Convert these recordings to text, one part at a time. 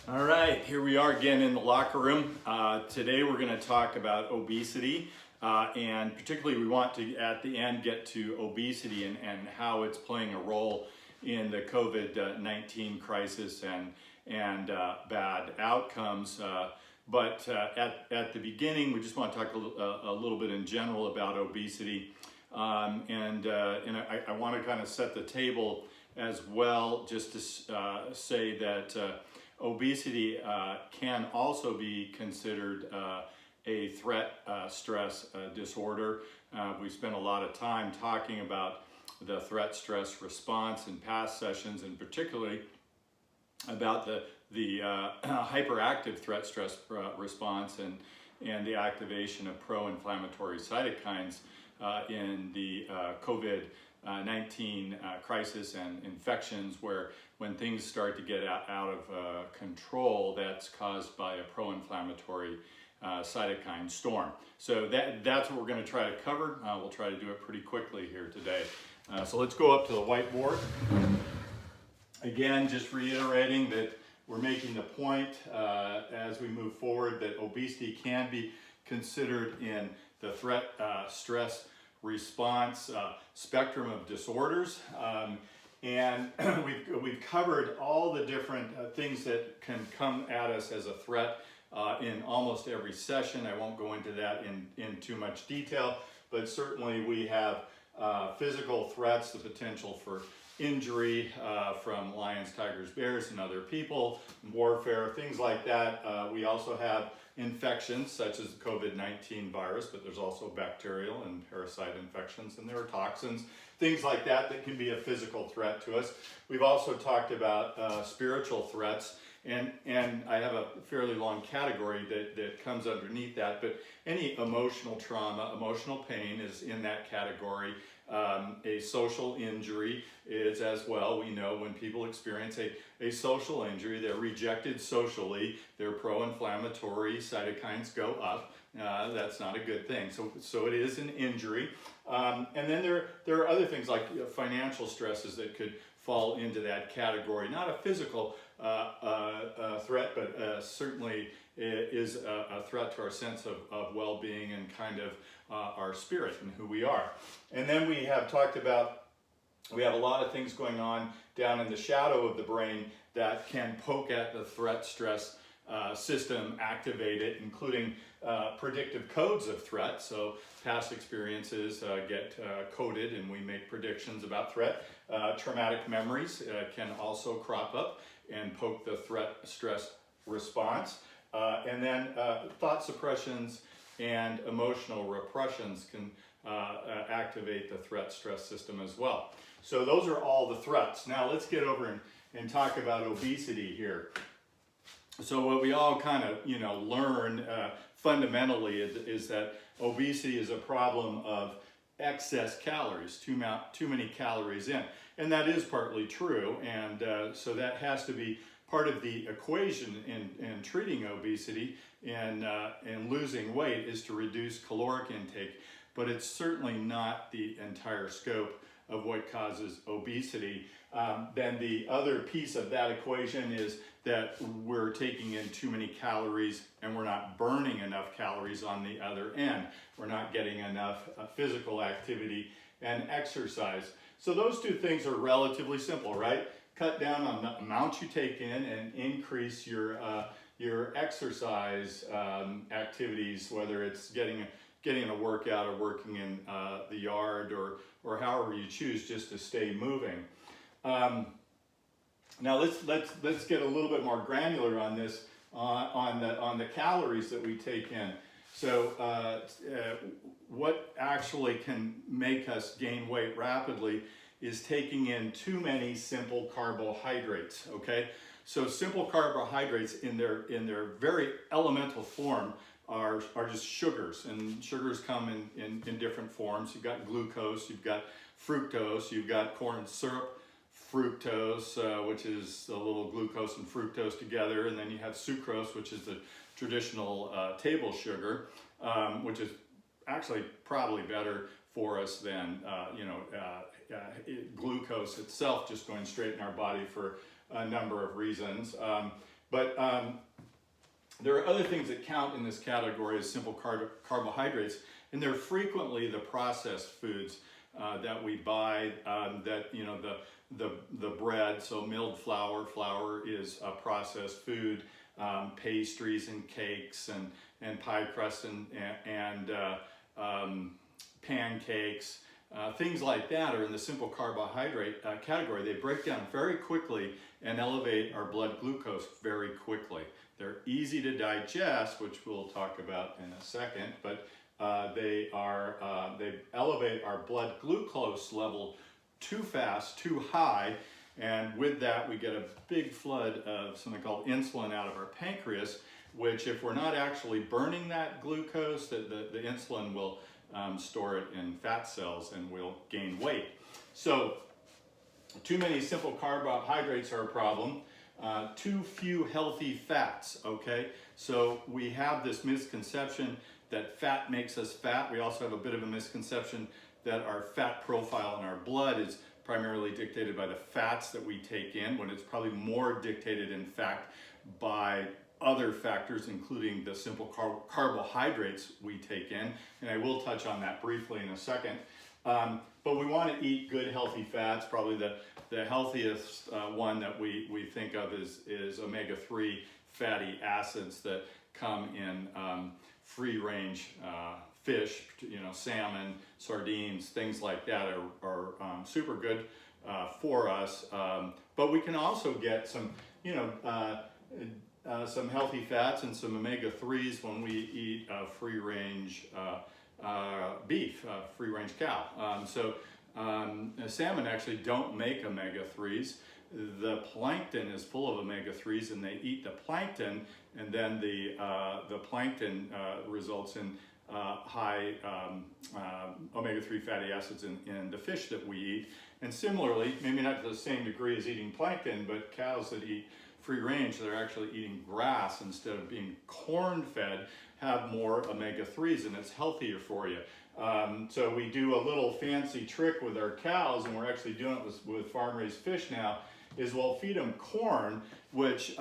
All right, here we are again in the locker room. Today we're going to talk about obesity, and particularly we want to, at the end, get to obesity and how it's playing a role in the COVID-19 crisis and bad outcomes. But at the beginning, we just want to talk a little bit in general about obesity, and I want to kind of set the table as well, just to say that obesity can also be considered a threat stress disorder. We spent a lot of time talking about the threat stress response in past sessions, and particularly about the hyperactive threat stress response and the activation of pro-inflammatory cytokines in the COVID-19 crisis and infections, where when things start to get out of control, that's caused by a pro-inflammatory cytokine storm. So that's what we're going to try to cover. We'll try to do it pretty quickly here today. So let's go up to the whiteboard. Again, just reiterating that we're making the point as we move forward that obesity can be considered in the threat stress response spectrum of disorders. And we've covered all the different things that can come at us as a threat in almost every session. I won't go into that in too much detail, but certainly we have physical threats, the potential for injury from lions, tigers, bears, and other people, warfare, things like that. We also have infections such as the COVID-19 virus, but there's also bacterial and parasite infections, and there are toxins, things like that can be a physical threat to us. We've also talked about spiritual threats, and I have a fairly long category that comes underneath that, but any emotional trauma, emotional pain is in that category. A social injury is as well. We know when people experience a social injury, they're rejected socially, their pro-inflammatory cytokines go up. That's not a good thing. So it is an injury. And then there are other things like financial stresses that could fall into that category. Not a physical threat, but certainly is a threat to our sense of well-being and kind of our spirit and who we are. And then we have talked about, we have a lot of things going on down in the shadow of the brain that can poke at the threat stress system, activate it, including predictive codes of threat. So past experiences get coded and we make predictions about threat. Traumatic memories can also crop up and poke the threat stress response. And then thought suppressions and emotional repressions can activate the threat stress system as well. So those are all the threats. Now let's get over and talk about obesity here. So what we all kind of learn fundamentally is that obesity is a problem of excess calories, too many calories in. And that is partly true, and so that has to be part of the equation in treating obesity and losing weight is to reduce caloric intake, but it's certainly not the entire scope of what causes obesity. Then the other piece of that equation is that we're taking in too many calories and we're not burning enough calories on the other end. We're not getting enough physical activity and exercise. So those two things are relatively simple, right? Cut down on the amount you take in and increase your exercise activities, whether it's getting a workout or working in the yard or however you choose, just to stay moving. Now let's get a little bit more granular on this on the calories that we take in. So what actually can make us gain weight rapidly is taking in too many simple carbohydrates. Okay, so simple carbohydrates in their very elemental form are just sugars, and sugars come in different forms. You've got glucose, you've got fructose, you've got corn syrup fructose, which is a little glucose and fructose together, and then you have sucrose, which is the traditional table sugar, which is actually probably better for us than glucose itself, just going straight in our body for a number of reasons. But there are other things that count in this category as simple carbohydrates, and they're frequently the processed foods that we buy, that, you know, the bread, so milled flour. Flour is a processed food, pastries and cakes and pie crust and pancakes, things like that are in the simple carbohydrate category. They break down very quickly and elevate our blood glucose very quickly. They're easy to digest, which we'll talk about in a second, but they elevate our blood glucose level too fast, too high, and with that we get a big flood of something called insulin out of our pancreas, which if we're not actually burning that glucose, the insulin will store it in fat cells and we'll gain weight. So too many simple carbohydrates are a problem. Too few healthy fats, okay? So we have this misconception that fat makes us fat. We also have a bit of a misconception that our fat profile in our blood is primarily dictated by the fats that we take in, when it's probably more dictated, in fact, by other factors, including the simple carbohydrates we take in. And I will touch on that briefly in a second. But we want to eat good, healthy fats. Probably the healthiest one that we think of is omega-3 fatty acids that come in free-range fish, you know, salmon, sardines, things like that are super good for us. But we can also get some, you know, some healthy fats and some omega-3s when we eat free-range beef, free-range cow. Salmon actually don't make omega-3s. The plankton is full of omega-3s, and they eat the plankton, and then the plankton results in high omega-3 fatty acids in the fish that we eat. And similarly, maybe not to the same degree as eating plankton, but cows that eat free range, they're actually eating grass instead of being corn fed, have more omega-3s, and it's healthier for you. So we do a little fancy trick with our cows, and we're actually doing it with farm-raised fish now, is we'll feed them corn, which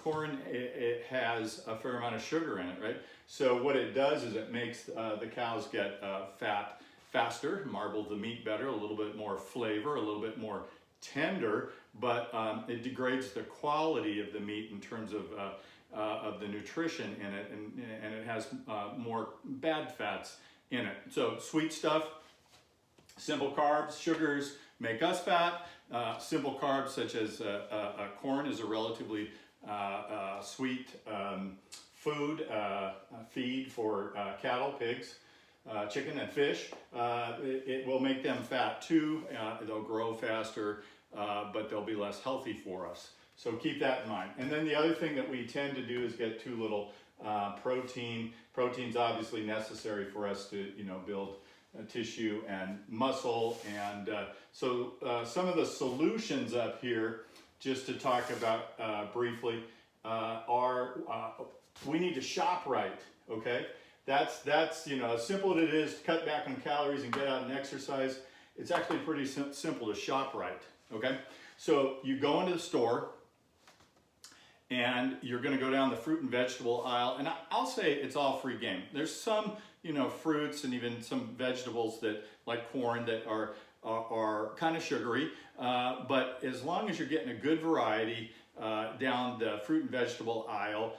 corn, it has a fair amount of sugar in it, right? So what it does is it makes the cows get fat faster, marble the meat better, a little bit more flavor, a little bit more tender, but it degrades the quality of the meat in terms of the nutrition in it, and it has more bad fats in it. So sweet stuff, simple carbs, sugars make us fat. Simple carbs such as corn is a relatively sweet feed for cattle, pigs, chicken, and fish. It will make them fat too. They'll grow faster, but they'll be less healthy for us. So keep that in mind. And then the other thing that we tend to do is get too little protein. Protein's obviously necessary for us to, you know, build tissue and muscle. And so some of the solutions up here, just to talk about briefly, are we need to shop right, okay? That's you know, as simple as it is to cut back on calories and get out and exercise, it's actually pretty simple to shop right, okay? So you go into the store, and you're going to go down the fruit and vegetable aisle, and I'll say it's all free game. There's some, you know, fruits and even some vegetables that, like corn, that are kind of sugary, but as long as you're getting a good variety down the fruit and vegetable aisle,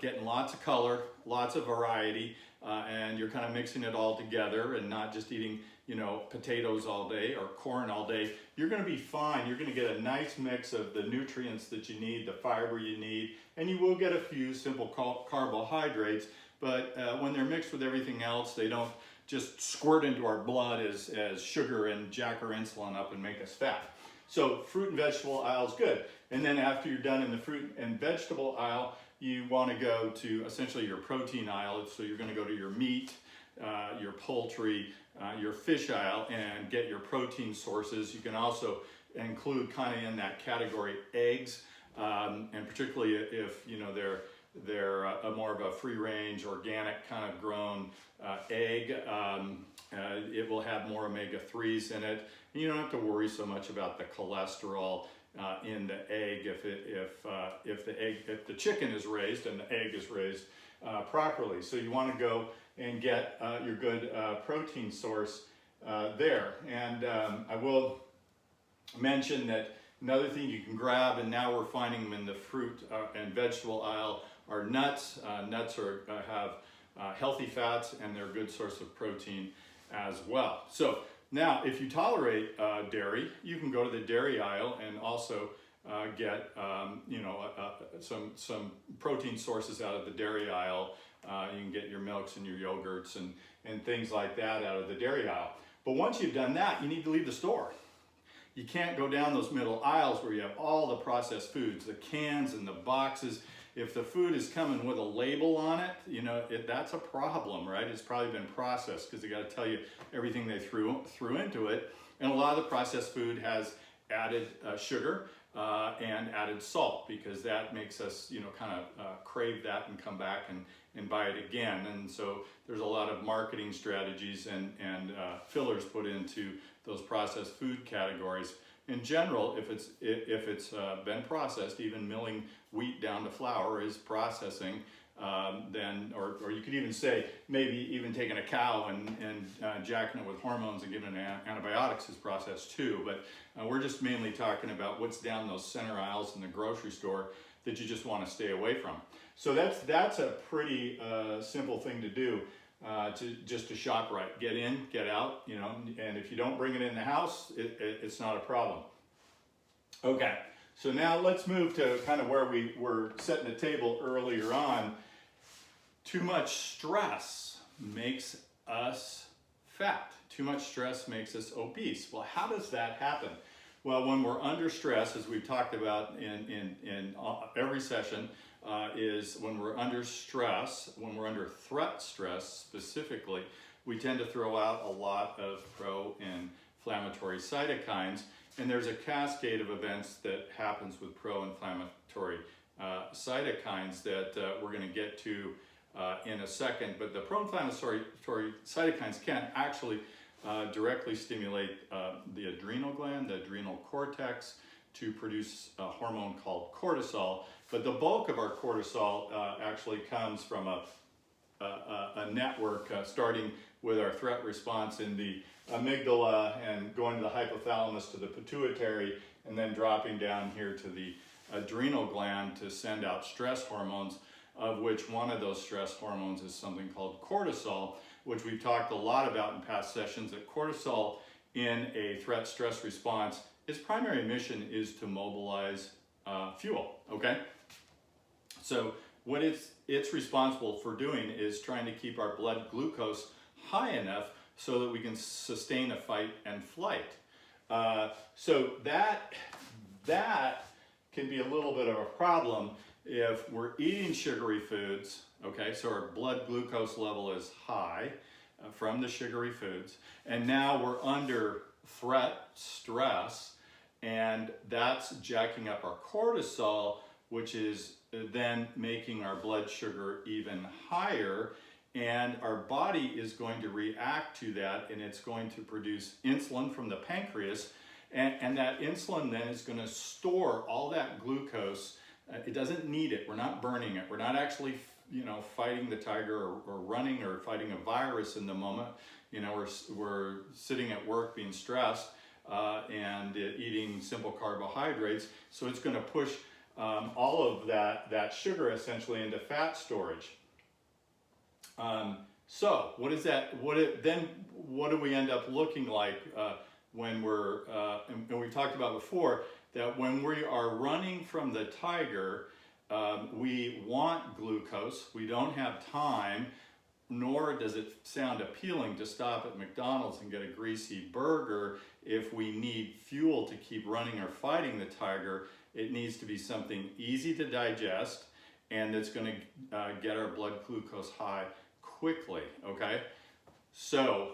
getting lots of color, lots of variety, and you're kind of mixing it all together and not just eating, you know, potatoes all day or corn all day, you're going to be fine. You're going to get a nice mix of the nutrients that you need, the fiber you need, and you will get a few simple carbohydrates, but when they're mixed with everything else, they don't just squirt into our blood as sugar and jack our insulin up and make us fat. So fruit and vegetable aisle is good. And then after you're done in the fruit and vegetable aisle, you want to go to essentially your protein aisle. So you're going to go to your meat, your poultry, your fish aisle, and get your protein sources. You can also include kind of in that category eggs, and particularly if, you know, they're a more of a free-range, organic kind of grown egg. It will have more omega-3s in it. And you don't have to worry so much about the cholesterol in the egg if the chicken is raised and the egg is raised properly. So you want to go and get your good protein source there. And I will mention that another thing you can grab, and now we're finding them in the fruit and vegetable aisle, are nuts. Nuts have healthy fats, and they're a good source of protein as well. So now, if you tolerate dairy, you can go to the dairy aisle and also get some protein sources out of the dairy aisle. You can get your milks and your yogurts and things like that out of the dairy aisle. But once you've done that, you need to leave the store. You can't go down those middle aisles where you have all the processed foods, the cans and the boxes. If the food is coming with a label on it, that's a problem, right? It's probably been processed because they got to tell you everything they threw into it. And a lot of the processed food has added sugar and added salt, because that makes us, kind of crave that and come back and buy it again. And so there's a lot of marketing strategies and fillers put into those processed food categories. In general, if it's been processed, even milling wheat down to flour is processing. Then, or you could even say maybe even taking a cow and jacking it with hormones and giving it antibiotics is processed too. But we're just mainly talking about what's down those center aisles in the grocery store that you just want to stay away from. So that's a pretty simple thing to do. To shop right, get in, get out, and if you don't bring it in the house, it's not a problem. Okay, so now let's move to kind of where we were setting the table earlier on. Too much stress makes us fat. Too much stress makes us obese. Well, how does that happen? Well, when we're under stress, as we've talked about in every session, is when we're under stress, when we're under threat stress specifically, we tend to throw out a lot of pro-inflammatory cytokines, and there's a cascade of events that happens with pro-inflammatory cytokines that we're going to get to in a second. But the pro-inflammatory cytokines can actually directly stimulate the adrenal gland, the adrenal cortex, to produce a hormone called cortisol. But the bulk of our cortisol actually comes from a network starting with our threat response in the amygdala and going to the hypothalamus to the pituitary, and then dropping down here to the adrenal gland to send out stress hormones, of which one of those stress hormones is something called cortisol, which we've talked a lot about in past sessions. That cortisol in a threat stress response, its primary mission is to mobilize fuel, okay? So what it's responsible for doing is trying to keep our blood glucose high enough so that we can sustain a fight and flight. So that can be a little bit of a problem if we're eating sugary foods, okay? So our blood glucose level is high from the sugary foods, and now we're under threat stress, and that's jacking up our cortisol, which is then making our blood sugar even higher, and our body is going to react to that, and it's going to produce insulin from the pancreas, and that insulin then is going to store all that glucose. It doesn't need it. We're not burning it. We're not actually fighting the tiger or running or fighting a virus in the moment. We're sitting at work being stressed and eating simple carbohydrates, so it's going to push all of that sugar essentially into fat storage. So what is that? What do we end up looking like when we're? And we talked about before that when we are running from the tiger, we want glucose. We don't have time, nor does it sound appealing to stop at McDonald's and get a greasy burger if we need fuel to keep running or fighting the tiger. It needs to be something easy to digest and that's going to get our blood glucose high quickly, okay? So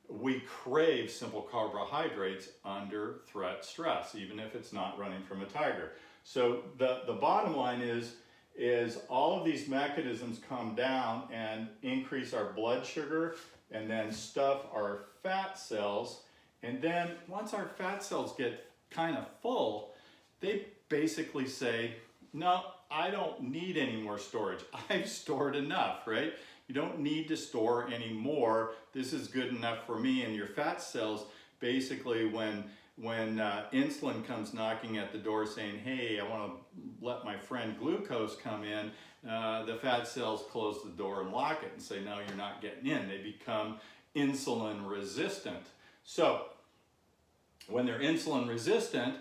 we crave simple carbohydrates under threat stress, even if it's not running from a tiger. So the bottom line is all of these mechanisms come down and increase our blood sugar and then stuff our fat cells. And then once our fat cells get kind of full, they basically say, no, I don't need any more storage. I've stored enough, right? You don't need to store any more. This is good enough for me. And your fat cells, basically when insulin comes knocking at the door saying, hey, I want to let my friend glucose come in, the fat cells close the door and lock it and say, no, you're not getting in. They become insulin resistant. So when they're insulin resistant,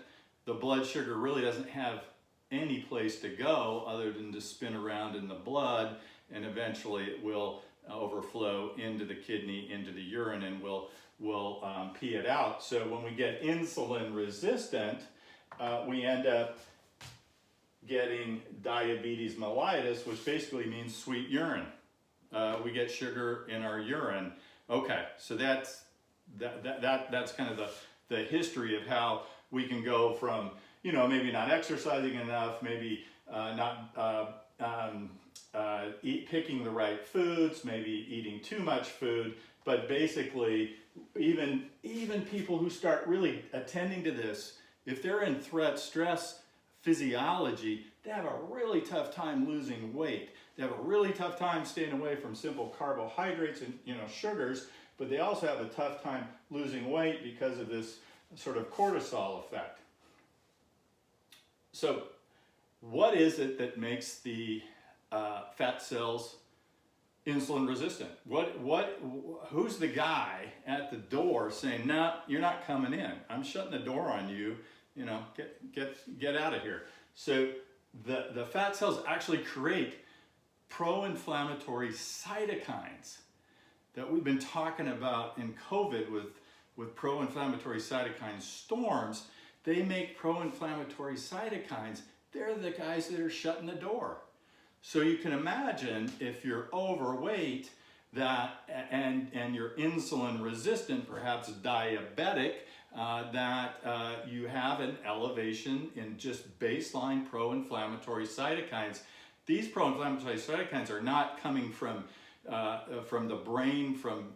the blood sugar really doesn't have any place to go other than to spin around in the blood, and eventually it will overflow into the kidney, into the urine, and will pee it out. So when we get insulin resistant, we end up getting diabetes mellitus, which basically means sweet urine. We get sugar in our urine. Okay, so that's kind of the history of how we can go from, maybe not exercising enough, maybe not picking the right foods, maybe eating too much food, but basically even people who start really attending to this, if they're in threat stress physiology, they have a really tough time losing weight. They have a really tough time staying away from simple carbohydrates and sugars, but they also have a tough time losing weight because of this sort of cortisol effect. So what is it that makes the fat cells insulin resistant? Who's the guy at the door saying, no, you're not coming in. I'm shutting the door on you. Get out of here. So the fat cells actually create pro-inflammatory cytokines that we've been talking about in COVID with pro-inflammatory cytokine storms. They make pro-inflammatory cytokines. They're the guys that are shutting the door. So you can imagine if you're overweight and you're insulin resistant, perhaps diabetic, that you have an elevation in just baseline pro-inflammatory cytokines. These pro-inflammatory cytokines are not coming from the brain, from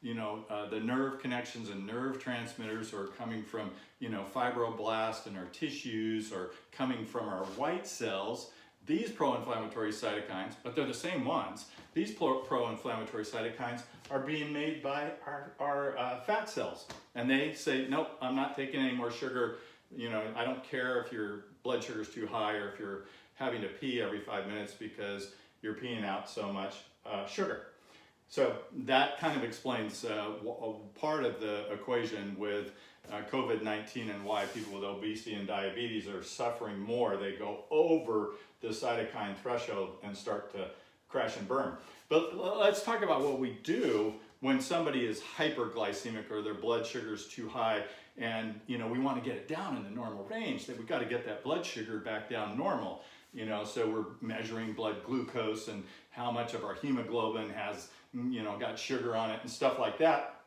the nerve connections and nerve transmitters, or coming from fibroblasts in our tissues, or coming from our white cells. These pro-inflammatory cytokines, but they're the same ones. These pro-inflammatory cytokines are being made by our fat cells, and they say, nope, I'm not taking any more sugar. I don't care if your blood sugar is too high or if you're having to pee every 5 minutes because you're peeing out so much sugar. So that kind of explains part of the equation with COVID-19 and why people with obesity and diabetes are suffering more. They go over the cytokine threshold and start to crash and burn. But let's talk about what we do when somebody is hyperglycemic or their blood sugar is too high, and we want to get it down in the normal range. That we got to get that blood sugar back down normal. So we're measuring blood glucose and how much of our hemoglobin has got sugar on it and stuff like that.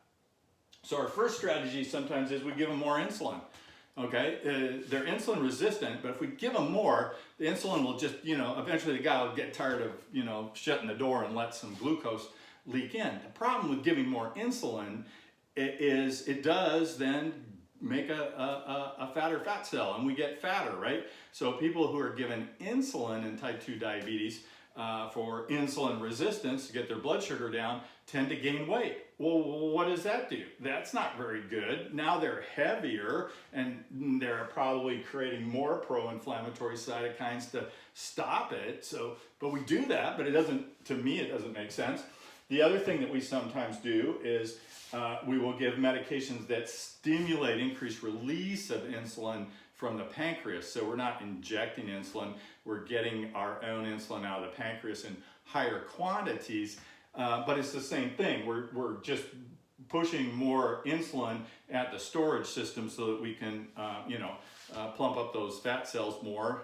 So our first strategy sometimes is we give them more insulin. Okay, they're insulin resistant, but if we give them more, the insulin will just, eventually the guy will get tired of, shutting the door and let some glucose leak in. The problem with giving more insulin is it does then make a fatter fat cell, and we get fatter, right? So people who are given insulin in type 2 diabetes for insulin resistance to get their blood sugar down tend to gain weight. Well, what does that do? That's not very good. Now they're heavier, and they're probably creating more pro-inflammatory cytokines to stop it. So, but we do that, but to me, it doesn't make sense. The other thing that we sometimes do is we will give medications that stimulate increased release of insulin from the pancreas. So we're not injecting insulin, we're getting our own insulin out of the pancreas in higher quantities, but it's the same thing. We're just pushing more insulin at the storage system so that we can, plump up those fat cells more,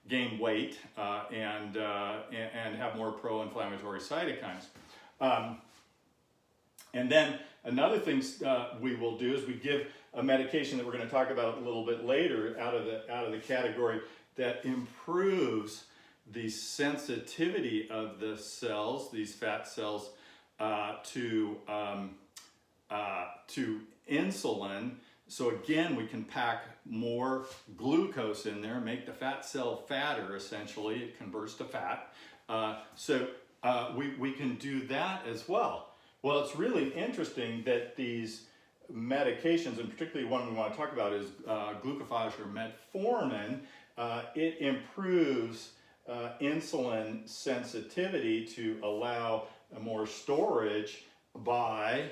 gain weight, and have more pro-inflammatory cytokines. And then another thing we will do is we give a medication that we're going to talk about a little bit later out of the category that improves the sensitivity of the cells, these fat cells, to insulin, So again, we can pack more glucose in there, make the fat cell fatter, essentially. It converts to fat. We can do that as well. Well, it's really interesting that these medications, and particularly one we want to talk about is glucophage or metformin, it improves insulin sensitivity to allow more storage by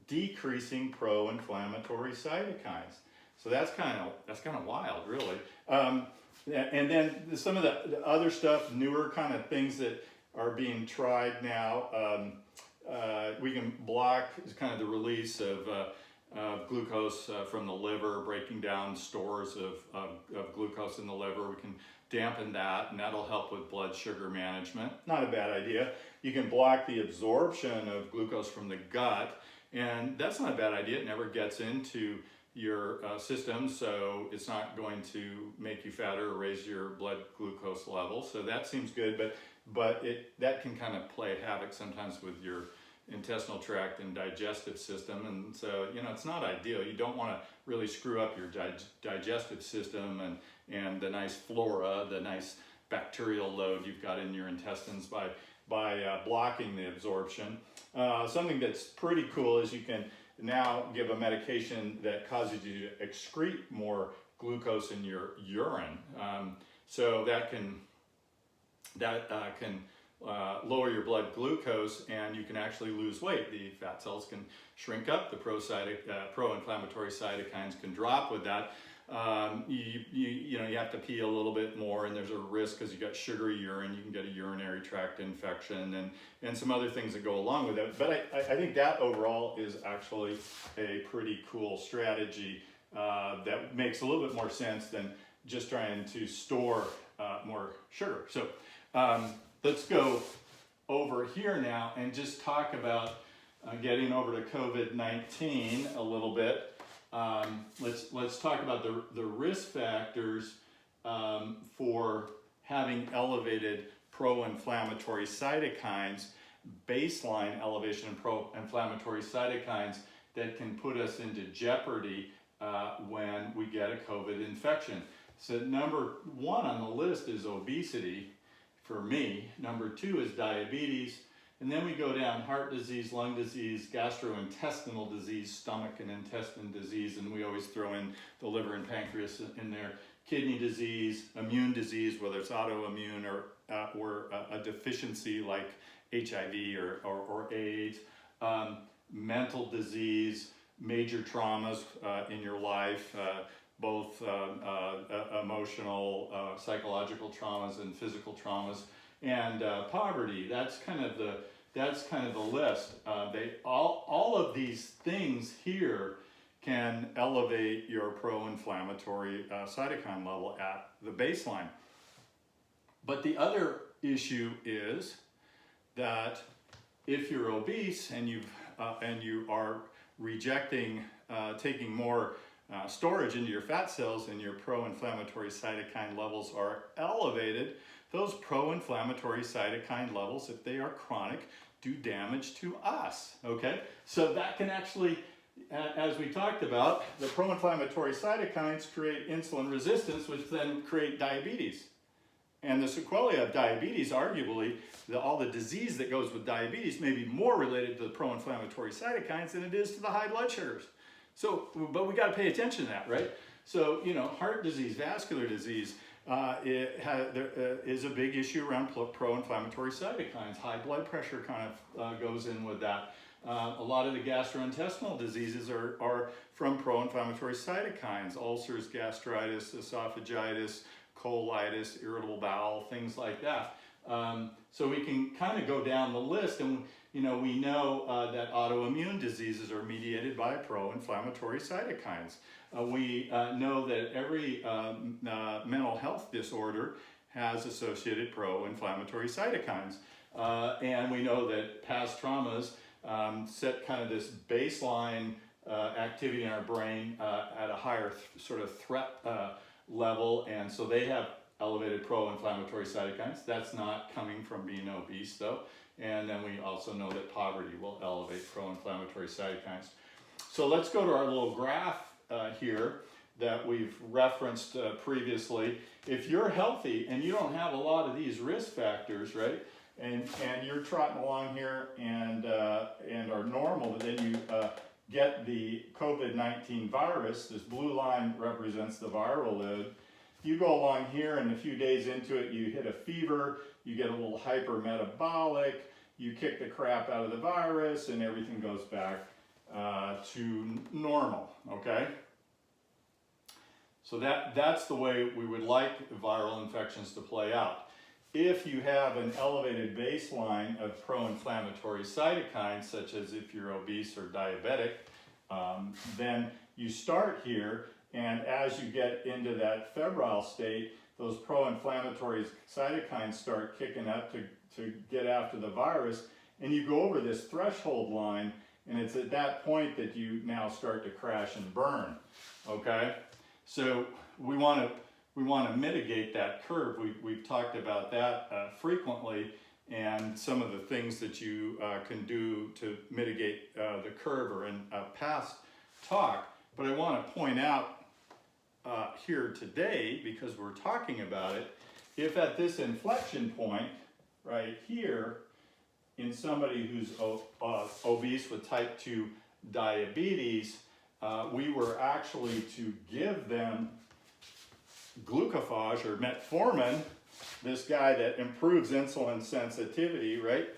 decreasing pro-inflammatory cytokines. So that's kind of wild, really. And then some of the other stuff, newer kind of things that are being tried now. We can block kind of the release of glucose from the liver, breaking down stores of glucose in the liver. We can dampen that, and that'll help with blood sugar management. Not a bad idea. You can block the absorption of glucose from the gut, and that's not a bad idea. It never gets into your system, so it's not going to make you fatter or raise your blood glucose level. So that seems good, but that can kind of play havoc sometimes with your intestinal tract and digestive system, and so it's not ideal. You don't want to really screw up your digestive system and the nice flora, the nice bacterial load you've got in your intestines by blocking the absorption. Something that's pretty cool is you can now give a medication that causes you to excrete more glucose in your urine. So that can lower your blood glucose, and you can actually lose weight. The fat cells can shrink up, the pro-inflammatory cytokines can drop with that. You have to pee a little bit more, and there's a risk because you got sugary urine. You can get a urinary tract infection and some other things that go along with it. But I think that overall is actually a pretty cool strategy that makes a little bit more sense than just trying to store more sugar. So let's go over here now and just talk about getting over to COVID-19 a little bit. Let's talk about the risk factors for having elevated pro-inflammatory cytokines, baseline elevation in pro-inflammatory cytokines that can put us into jeopardy when we get a COVID infection. So number one on the list is obesity for me. Number two is diabetes. And then we go down heart disease, lung disease, gastrointestinal disease, stomach and intestine disease, and we always throw in the liver and pancreas in there, kidney disease, immune disease, whether it's autoimmune or a deficiency like HIV or AIDS, mental disease, major traumas in your life, both emotional, psychological traumas and physical traumas, and poverty. That's kind of the list. All of these things here can elevate your pro-inflammatory cytokine level at the baseline. But the other issue is that if you're obese and you are rejecting taking more storage into your fat cells and your pro-inflammatory cytokine levels are elevated, those pro-inflammatory cytokine levels, if they are chronic, do damage to us, okay? So that can actually, as we talked about, the pro-inflammatory cytokines create insulin resistance, which then create diabetes. And the sequelae of diabetes, arguably, all the disease that goes with diabetes may be more related to the pro-inflammatory cytokines than it is to the high blood sugars. So, but we got to pay attention to that, right? So, heart disease, vascular disease, there is a big issue around pro-inflammatory cytokines. High blood pressure kind of goes in with that. A lot of the gastrointestinal diseases are from pro-inflammatory cytokines, ulcers, gastritis, esophagitis, colitis, irritable bowel, things like that. So we can kind of go down the list, and we know that autoimmune diseases are mediated by pro-inflammatory cytokines. We know that every mental health disorder has associated pro-inflammatory cytokines. And we know that past traumas set kind of this baseline activity in our brain at a higher sort of threat level, and so they have elevated pro-inflammatory cytokines. That's not coming from being obese, though. And then we also know that poverty will elevate pro-inflammatory cytokines. So let's go to our little graph here that we've referenced previously. If you're healthy and you don't have a lot of these risk factors, right, and you're trotting along here and are normal, but then you get the COVID-19 virus, this blue line represents the viral load. You go along here and a few days into it, you hit a fever, you get a little hypermetabolic, you kick the crap out of the virus, and everything goes back to normal, okay? So that's the way we would like viral infections to play out. If you have an elevated baseline of pro-inflammatory cytokines, such as if you're obese or diabetic, then you start here, and as you get into that febrile state, those pro-inflammatory cytokines start kicking up to get after the virus, and you go over this threshold line, and it's at that point that you now start to crash and burn, okay? So we want to mitigate that curve. We've talked about that frequently, and some of the things that you can do to mitigate the curve are in a past talk. But I want to point out here today, because we're talking about it, if at this inflection point right here in somebody who's obese with type 2 diabetes, we were actually to give them glucophage or metformin, this guy that improves insulin sensitivity, right?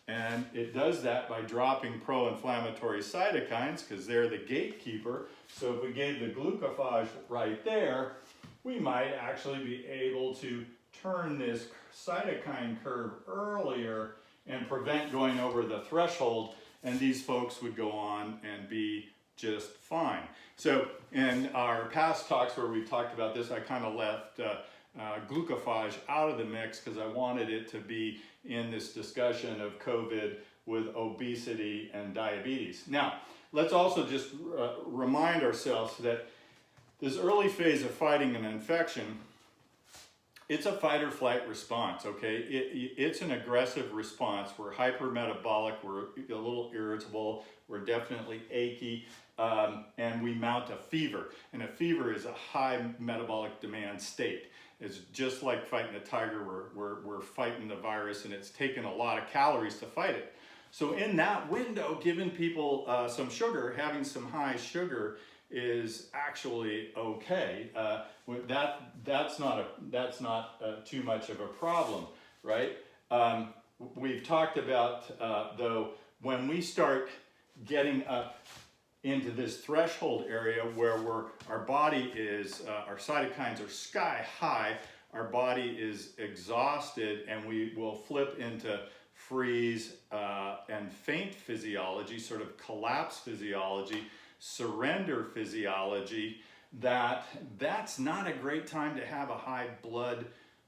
And it does that by dropping pro-inflammatory cytokines, because they're the gatekeeper. So if we gave the glucophage right there, we might actually be able to turn this cytokine curve earlier and prevent going over the threshold, and these folks would go on and be just fine. So in our past talks where we talked about this, I kind of left glucophage out of the mix because I wanted it to be in this discussion of COVID with obesity and diabetes. Now, let's also just remind ourselves that this early phase of fighting an infection, it's a fight or flight response, okay? It's an aggressive response. We're hypermetabolic, we're a little irritable, we're definitely achy, and we mount a fever. And a fever is a high metabolic demand state. It's just like fighting a tiger. We're fighting the virus, and it's taken a lot of calories to fight it. So in that window, giving people some sugar, having some high sugar is actually okay. That's not too much of a problem, right? We've talked about, though, when we start getting up into this threshold area where our body is, our cytokines are sky high, our body is exhausted, and we will flip into freeze and faint physiology, sort of collapse physiology, surrender physiology. That's not a great time to have a high blood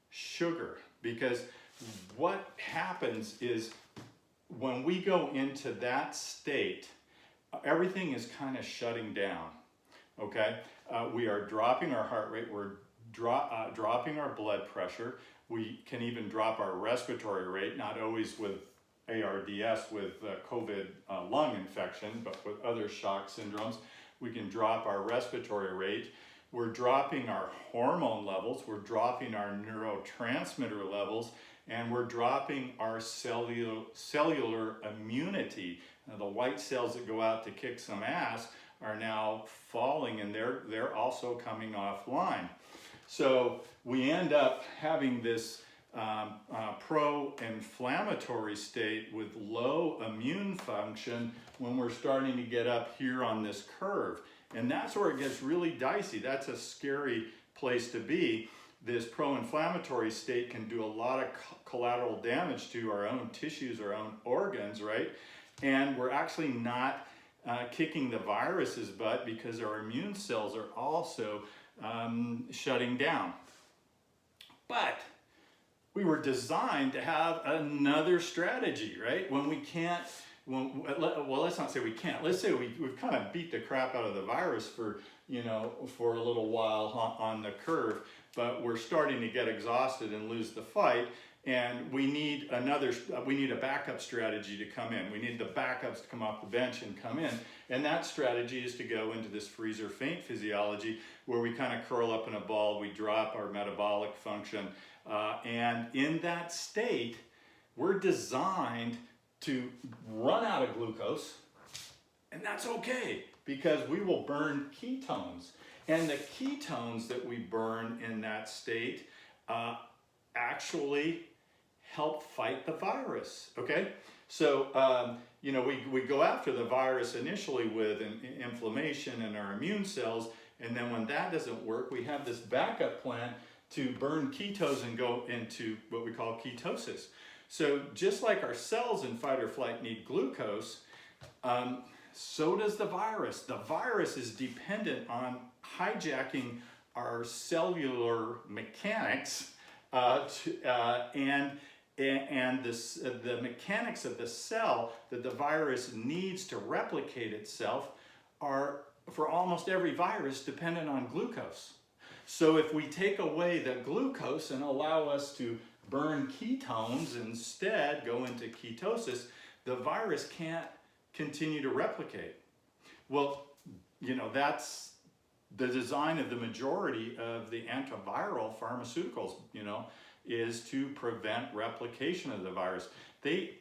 sugar, because what happens is when we go into that state, everything is kind of shutting down, okay? We are dropping our heart rate, we're dropping our blood pressure, we can even drop our respiratory rate, not always with ARDS, with COVID lung infection, but with other shock syndromes. We can drop our respiratory rate. We're dropping our hormone levels, we're dropping our neurotransmitter levels, and we're dropping our cellular immunity. Now, the white cells that go out to kick some ass are now falling, and they're also coming offline. So we end up having this pro-inflammatory state with low immune function when we're starting to get up here on this curve. And that's where it gets really dicey. That's a scary place to be. This pro-inflammatory state can do a lot of collateral damage to our own tissues, our own organs, right? And we're actually not kicking the virus's butt because our immune cells are also shutting down. But we were designed to have another strategy, right? When we can't, well, let's not say we can't. Let's say we've kind of beat the crap out of the virus for a little while on the curve. but we're starting to get exhausted and lose the fight. And we need a backup strategy to come in. We need the backups to come off the bench and come in. And that strategy is to go into this freeze or faint physiology where we kind of curl up in a ball, we drop our metabolic function. And in that state, we're designed to run out of glucose, and that's okay because we will burn ketones. And the ketones that we burn in that state actually help fight the virus, okay? So, you know, we go after the virus initially with an inflammation in our immune cells, and then when that doesn't work, we have this backup plan to burn ketones and go into what we call ketosis. So just like our cells in fight or flight need glucose, so does the virus. The virus is dependent on hijacking our cellular mechanics and the mechanics of the cell that the virus needs to replicate itself are, for almost every virus, dependent on glucose. So if we take away the glucose and allow us to burn ketones instead, go into ketosis, the virus can't continue to replicate. Well, you know, that's the design of the majority of the antiviral pharmaceuticals, you know, is to prevent replication of the virus. They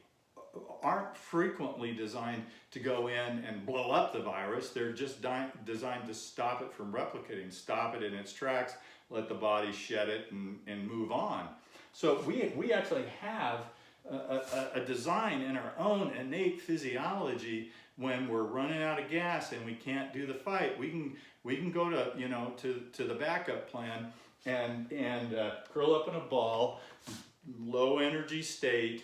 aren't frequently designed to go in and blow up the virus. They're just designed to stop it from replicating, stop it in its tracks, let the body shed it and move on. So we actually have a design in our own innate physiology. When we're running out of gas and we can't do the fight, we can go to, you know, to the backup plan and curl up in a ball, low energy state,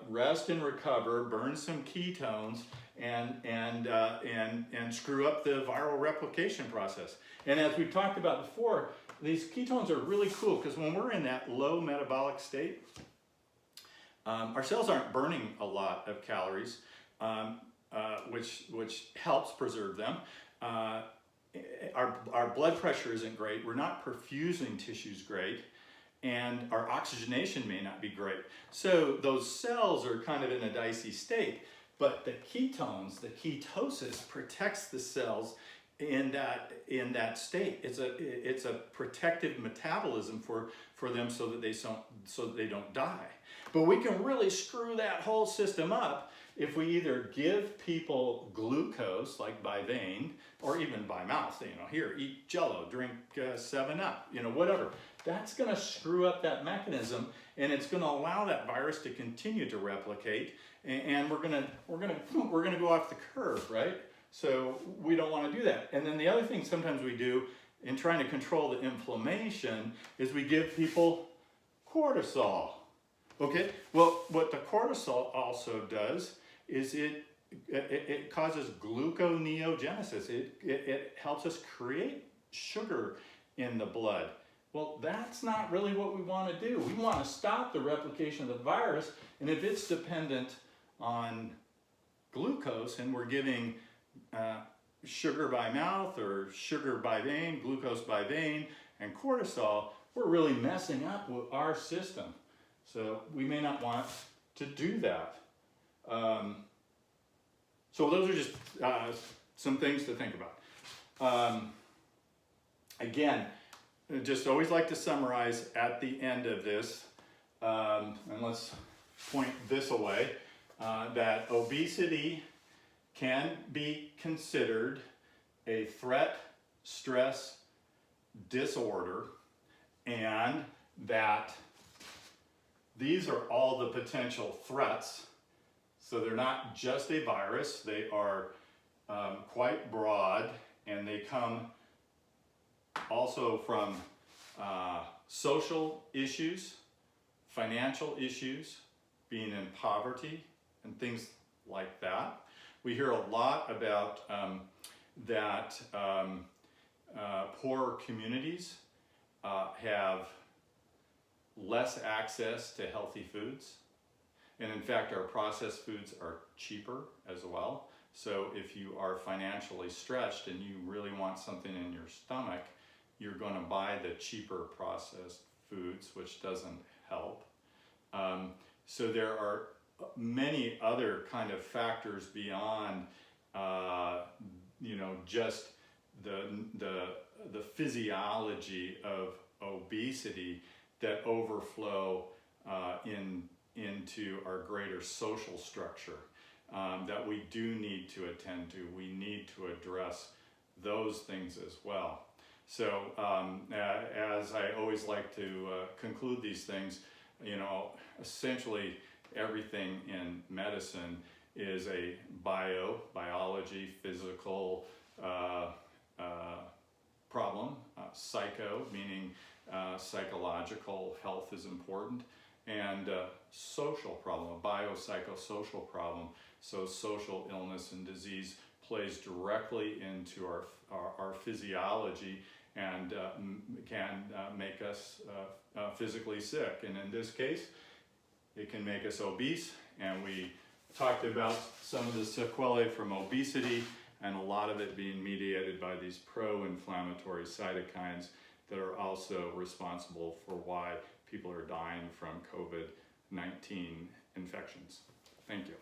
rest and recover, burn some ketones, and screw up the viral replication process. And as we've talked about before, these ketones are really cool because when we're in that low metabolic state, our cells aren't burning a lot of calories, which helps preserve them. Our blood pressure isn't great. We're not perfusing tissues great, and our oxygenation may not be great. So those cells are kind of in a dicey state. But the ketones, the ketosis, protects the cells in that state. It's a protective metabolism for them so that they don't die. But we can really screw that whole system up if we either give people glucose, like by vein, or even by mouth. You know, here, eat Jell-O, drink 7-Up, you know, whatever. That's going to screw up that mechanism, and it's going to allow that virus to continue to replicate. And we're going to go off the curve, right? So we don't want to do that. And then the other thing sometimes we do in trying to control the inflammation is we give people cortisol. Okay, well, what the cortisol also does is it causes gluconeogenesis. It helps us create sugar in the blood. Well, that's not really what we want to do. We want to stop the replication of the virus, and if it's dependent on glucose and we're giving sugar by mouth or sugar by vein, glucose by vein, and cortisol, we're really messing up with our system. So we may not want to do that. So those are just some things to think about. Again, I just always like to summarize at the end of this, and let's point this away, that obesity can be considered a threat stress disorder, and that these are all the potential threats. So they're not just a virus, they are quite broad, and they come also from social issues, financial issues, being in poverty, and things like that. We hear a lot about that poorer communities have less access to healthy foods. And in fact, our processed foods are cheaper as well. So if you are financially stretched and you really want something in your stomach, you're going to buy the cheaper processed foods, which doesn't help. So there are many other kind of factors beyond, just the physiology of obesity that overflow into our greater social structure that we do need to attend to. We need to address those things as well. So as I always like to conclude these things, essentially everything in medicine is a biology, physical problem, psycho, meaning psychological health is important, and social problem, a biopsychosocial problem. So social illness and disease plays directly into our physiology and can make us physically sick. And in this case, it can make us obese. And we talked about some of the sequelae from obesity, and a lot of it being mediated by these pro-inflammatory cytokines that are also responsible for why people are dying from COVID-19 infections. Thank you.